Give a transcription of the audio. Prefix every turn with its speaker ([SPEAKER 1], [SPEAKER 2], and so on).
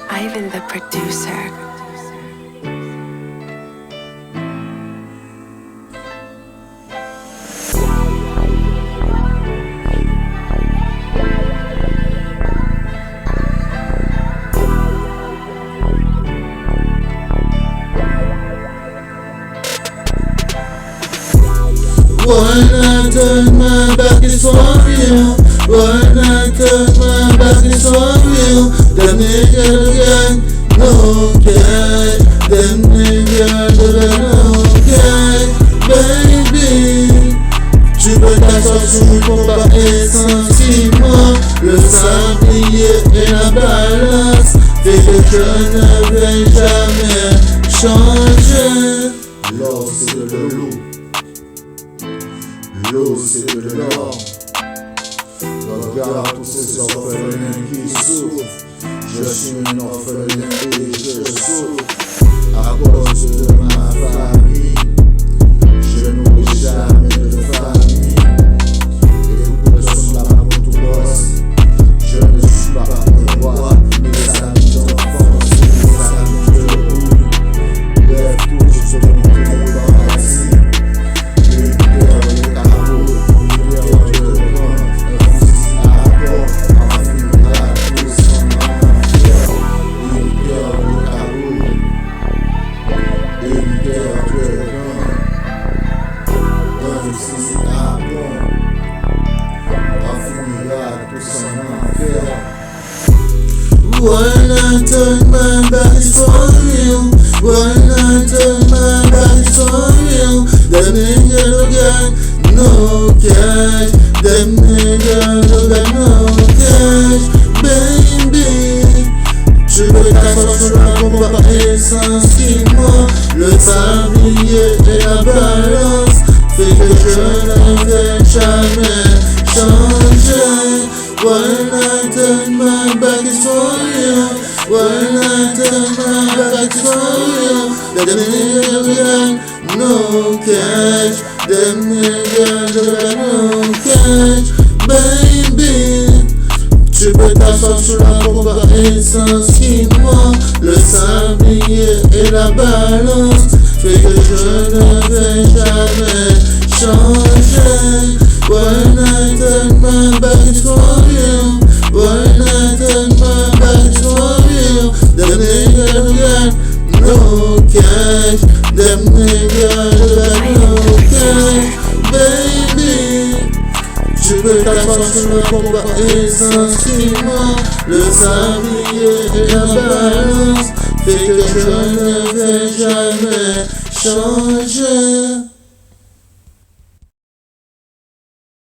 [SPEAKER 1] Ivan the producer.
[SPEAKER 2] When I turn my back, it's for real. When I turn my back, it's for real. Them niggas again, no care. Them niggas again, no care. Baby, tu peux t'asseoir sur le combat essentiellement. Le sablier et la balance fait que je ne vais jamais changer. L'or c'est de l'eau. L'eau c'est de l'or. Regarde tous ces orphelins qui souffrent. Je suis un orphelin et je souffre à cause de ma famille. Je n'aurai jamais de famille. Et beaucoup de sont là pour tout boss. Je ne suis pas un roi. Mes amis d'enfance, mes amis de bout. Lève tous sur mon parti. When I turn my back, it's for real. When I turn my back, it's for real. Them niggas again, no cash. Them niggas again, no cash. Baby, tu veux t'asseoir sur la combat essentiellement. Le tablier et la balance fait que je ne vais jamais changer. When I turn my back, it's for real. When I turn my back, it's for real. Them niggas again, no cash. Them niggas again, no cash. Baby, tu peux t'asseoir sur la combat essentiellement. Le sablier et la balance fait que je ne vais jamais changer. When I turn my back, it's for real. When I turn my back, it's for real. Them niggas again, no cash. Them niggas again, no cash. Baby, tu peux t'asseoir sur le combat essentiellement. Le sablier et la balance fait que je ne vais jamais changer.